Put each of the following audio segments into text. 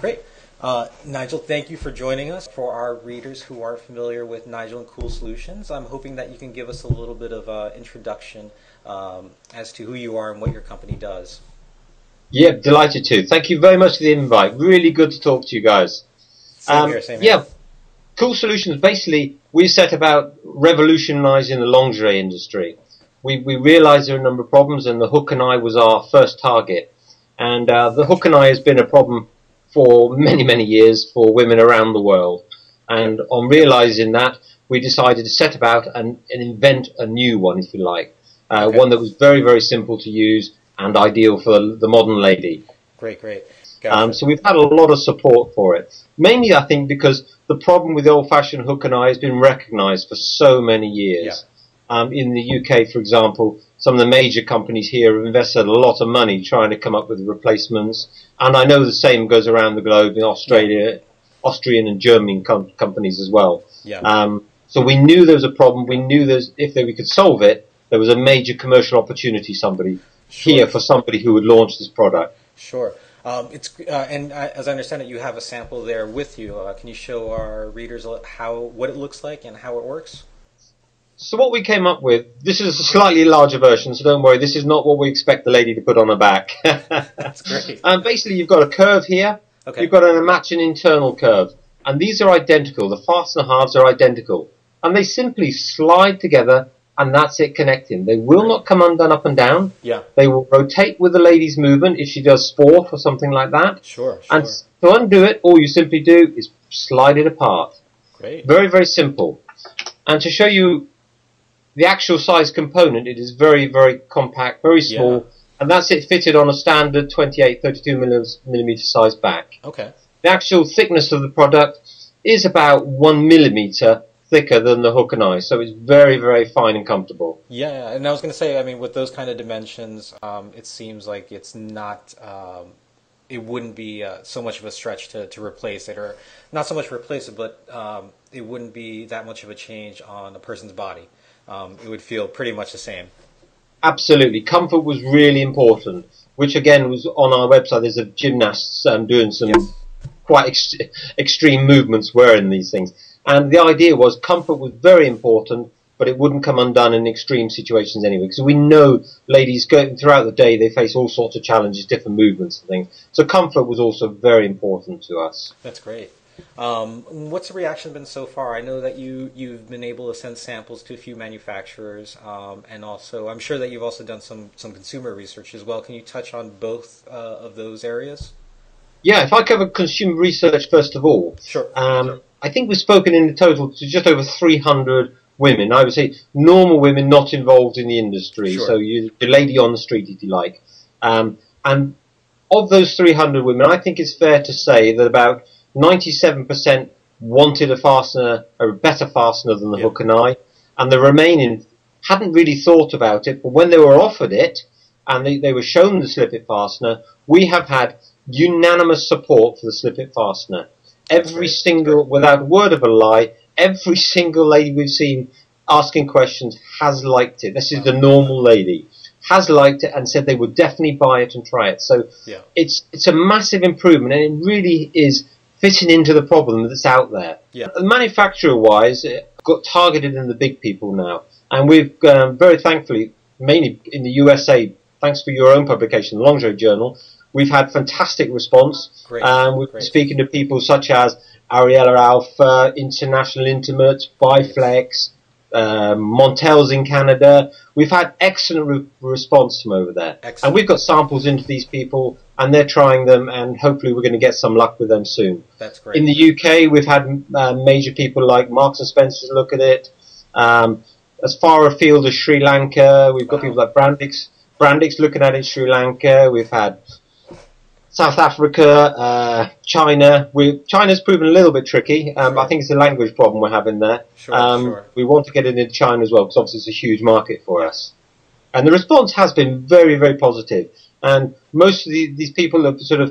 Great. Nigel, thank you for joining us. For our readers who aren't familiar with Nigel and Coole Solutions, I'm hoping that you can give us a little bit of introduction as to who you are and what your company does. Yeah, delighted to. Thank you very much for the invite. Really good to talk to you guys. Same here. Yeah, Coole Solutions, basically, we set about revolutionizing the lingerie industry. We realized there are a number of problems, and the hook and eye was our first target. And the hook and eye has been a problem for many, many years for women around the world. And on realizing that, we decided to set about and invent a new one, if you like. One that was very, very simple to use and ideal for the modern lady. Great. Gotcha. So we've had a lot of support for it. Mainly, I think, because the problem with the old-fashioned hook and eye has been recognized for so many years. Yeah. In the UK, for example, some of the major companies here have invested a lot of money trying to come up with replacements. And I know the same goes around the globe in Australia, Austrian and German companies as well. Yeah. So we knew there was a problem. We knew if we could solve it, there was a major commercial opportunity here for somebody who would launch this product. Sure. And as I understand it, you have a sample there with you. Can you show our readers what it looks like and how it works? So what we came up with, this is a slightly larger version, so don't worry, this is not what we expect the lady to put on her back. That's great. Basically, you've got a curve here. Okay. You've got a matching internal curve. And these are identical. The fastener halves are identical. And they simply slide together, and that's it connecting. They will not come undone up and down. Yeah. They will rotate with the lady's movement if she does sport or something like that. Sure. And to undo it, all you simply do is slide it apart. Great. Very, very simple. And to show you the actual size component, it is very, very compact, very small, and that's it fitted on a standard 28, 32 millimeter size back. Okay. The actual thickness of the product is about 1 millimeter thicker than the hook and eye, so it's very, very fine and comfortable. Yeah, and I was going to say, I mean, with those kind of dimensions, it seems like it's not, it wouldn't be so much of a stretch to replace it, or not so much replace it, but it wouldn't be that much of a change on a person's body. It would feel pretty much the same. Absolutely. Comfort was really important, which again was on our website. There's a gymnast doing some quite extreme movements wearing these things. And the idea was comfort was very important, but it wouldn't come undone in extreme situations anyway. Because we know ladies going throughout the day, they face all sorts of challenges, different movements and things. So comfort was also very important to us. That's great. What's the reaction been so far? I know that you've been able to send samples to a few manufacturers, and also I'm sure that you've also done some consumer research as well. Can you touch on both of those areas? Yeah, if I cover consumer research first of all, sure. I think we've spoken in total to just over 300 women. I would say normal women not involved in the industry, sure. So the lady on the street, if you like. And of those 300 women, I think it's fair to say that about 97% wanted a fastener, a better fastener than the hook and eye, and the remaining hadn't really thought about it, but when they were offered it and they were shown the Slip-It Fastener, we have had unanimous support for the Slip-It Fastener. Every single, without a word of a lie, every single lady we've seen asking questions has liked it. This is the normal lady. Has liked it and said they would definitely buy it and try it. So it's a massive improvement, and it really is fitting into the problem that's out there. Yeah. Manufacturer-wise, it got targeted in the big people now, and we've very thankfully, mainly in the USA, thanks for your own publication, the Lingerie Journal, we've had fantastic response. We've been speaking to people such as Ariella Alpha, International Intimates, Biflex, Montel's in Canada. We've had excellent response from over there. Excellent. And we've got samples into these people, and they're trying them, and hopefully we're going to get some luck with them soon. That's great. In the UK, we've had major people like Marks and Spencer's look at it. As far afield as Sri Lanka, we've got people like Brandix looking at it in Sri Lanka. We've had South Africa, China. China's proven a little bit tricky. I think it's a language problem we're having there. Sure. We want to get it into China as well, because obviously it's a huge market for us. And the response has been very, very positive. And most of these people are sort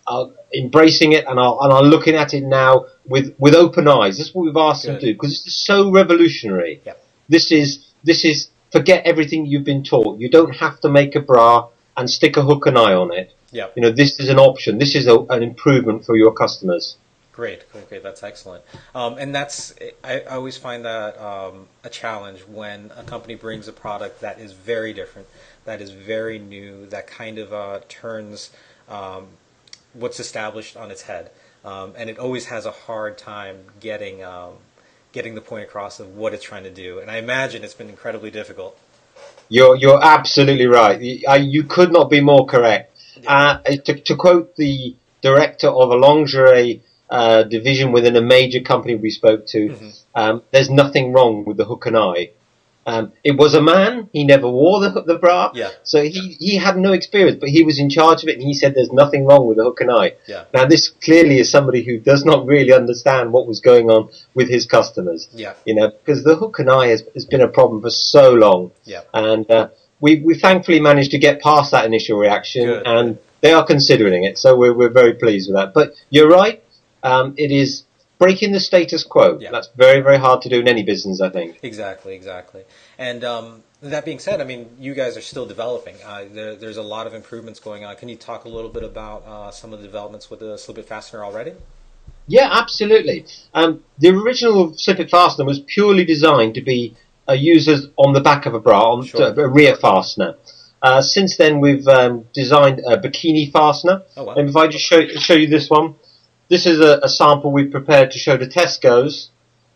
of embracing it and are looking at it now with open eyes. That's what we've asked them to do, because it's so revolutionary. Yeah. This is forget everything you've been taught. You don't have to make a bra and stick a hook and eye on it. Yeah. You know, this is an option. This is an improvement for your customers. Great, great, great. That's excellent. And that's, I always find that a challenge when a company brings a product that is very different, that is very new, that kind of turns what's established on its head. And it always has a hard time getting the point across of what it's trying to do. And I imagine it's been incredibly difficult. You're absolutely right. You could not be more correct. To quote the director of a lingerie division within a major company we spoke to, there's nothing wrong with the hook and eye. It was a man. He never wore the bra, so he had no experience, but he was in charge of it, and he said there's nothing wrong with the hook and eye. Yeah. Now, this clearly is somebody who does not really understand what was going on with his customers. Yeah. You know, because the hook and eye has been a problem for so long. Yeah. And we thankfully managed to get past that initial reaction, Good. and they are considering it, so we're very pleased with that. But you're right. It is breaking the status quo. Yeah. That's very, very hard to do in any business, I think. Exactly, exactly. And that being said, I mean, you guys are still developing. There's a lot of improvements going on. Can you talk a little bit about some of the developments with the Slip-It Fastener already? Yeah, absolutely. The original Slip-It Fastener was purely designed to be used on the back of a bra, a rear fastener. Since then, we've designed a bikini fastener. Oh, wow. And if I just show you this one. This is a sample we've prepared to show to Tesco's.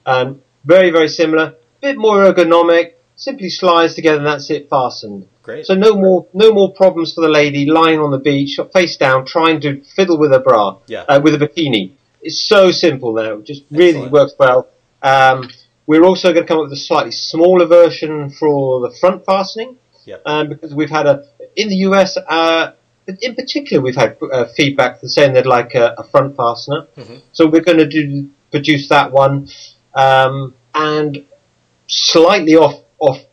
Very, very similar. Bit more ergonomic. Simply slides together and that's it, fastened. Great. So no more problems for the lady lying on the beach, face down, trying to fiddle with a bra, with a bikini. It's so simple now. Just really works well. We're also going to come up with a slightly smaller version for the front fastening. Because we've had in the US, in particular, we've had feedback saying they'd like a front fastener. So we're going to produce that one, and slightly off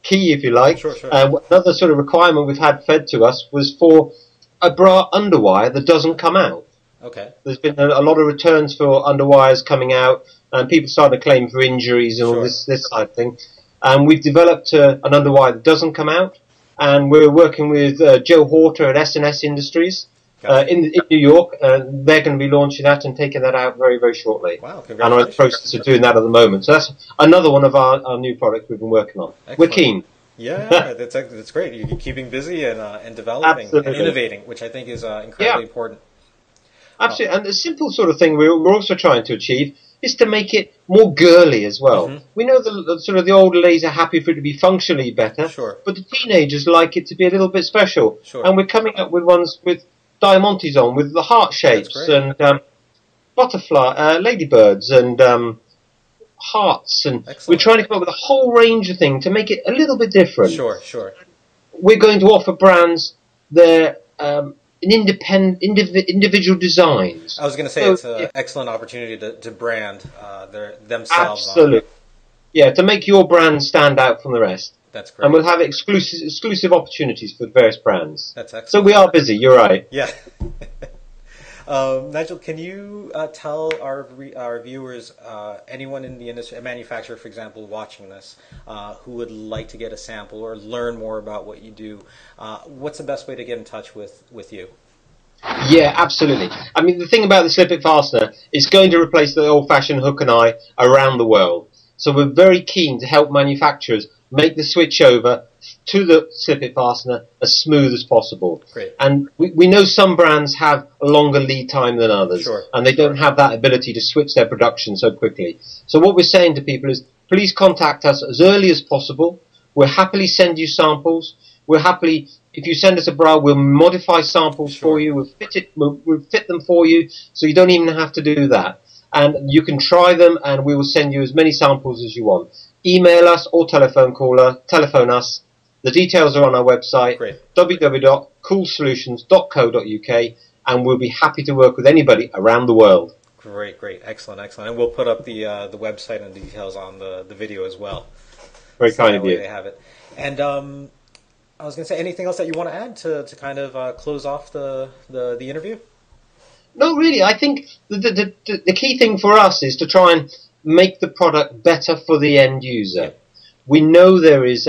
key, if you like. Sure. Another sort of requirement we've had fed to us was for a bra underwire that doesn't come out. Okay. There's been a lot of returns for underwires coming out, and people starting to claim for injuries and all this side of thing. And we've developed an underwire that doesn't come out. And we're working with Joe Horter at S&S Industries in New York. They're going to be launching that and taking that out very, very shortly. Wow, congratulations. And we're in the process of doing that at the moment. So that's another one of our new products we've been working on. Excellent. We're keen. Yeah, that's great. You're keeping busy and developing and innovating, which I think is incredibly important. Absolutely. And the simple sort of thing we're also trying to achieve is to make it more girly as well. We know the older ladies are happy for it to be functionally better, but the teenagers like it to be a little bit special. And we're coming up with ones with diamantes on, with the heart shapes and butterfly, ladybirds and hearts, and we're trying to come up with a whole range of things to make it a little bit different. Sure. We're going to offer brands their individual designs. I was going to say it's an excellent opportunity to brand themselves. Absolutely. Yeah, to make your brand stand out from the rest. That's great. And we'll have exclusive opportunities for various brands. That's excellent. So we are busy, you're right. Yeah. Nigel, can you tell our viewers, anyone in the industry, a manufacturer, for example, watching this, who would like to get a sample or learn more about what you do, what's the best way to get in touch with you? Yeah, absolutely. I mean, the thing about the Slip-It Fastener is going to replace the old-fashioned hook and eye around the world. So we're very keen to help manufacturers make the switch over to the Slip-It Fastener as smooth as possible. Great. And we know some brands have a longer lead time than others, and they don't have that ability to switch their production so quickly. So what we're saying to people is, please contact us as early as possible. We'll happily send you samples. We'll happily, if you send us a bra, we'll modify samples for you. We'll fit them for you, so you don't even have to do that. And you can try them, and we will send you as many samples as you want. Email us or telephone us. The details are on our website, www.coolesolutions.co.uk, and we'll be happy to work with anybody around the world. Great, excellent. And we'll put up the website and details on the video as well. Very kind of you. They have it. And I was going to say, anything else that you want to add to kind of close off the interview? No, really. I think the key thing for us is to try and make the product better for the end user. Yeah. We know there is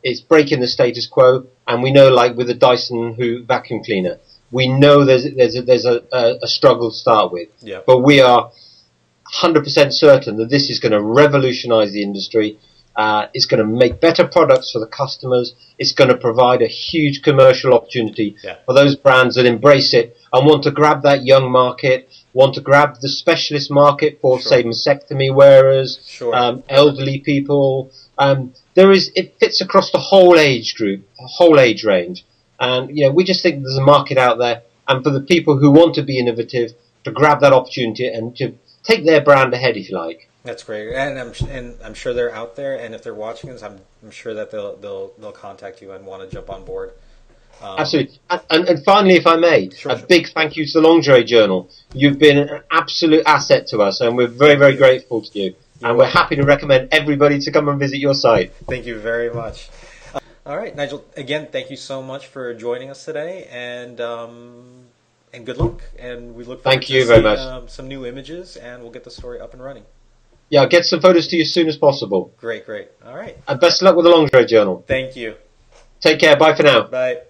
it's breaking the status quo, and we know, like with the Dyson vacuum cleaner, we know there's a struggle to start with. Yeah. But we are 100% certain that this is going to revolutionise the industry. It's going to make better products for the customers. It's going to provide a huge commercial opportunity for those brands that embrace it and want to grab that young market, want to grab the specialist market for, say, mastectomy wearers, elderly people. It fits across the whole age group, the whole age range. And we just think there's a market out there, and for the people who want to be innovative, to grab that opportunity and to take their brand ahead, if you like. That's great, and I'm sure they're out there, and if they're watching us, I'm sure that they'll contact you and want to jump on board. Absolutely, and finally, if I may, a big thank you to the Lingerie Journal. You've been an absolute asset to us, and we're very, very grateful to you. And we're happy to recommend everybody to come and visit your site. Thank you very much. All right, Nigel. Again, thank you so much for joining us today, and good luck. And we look forward to seeing some new images, and we'll get the story up and running. Yeah, I'll get some photos to you as soon as possible. Great. All right. And best of luck with the Lingerie Journal. Thank you. Take care. Bye for now. Bye.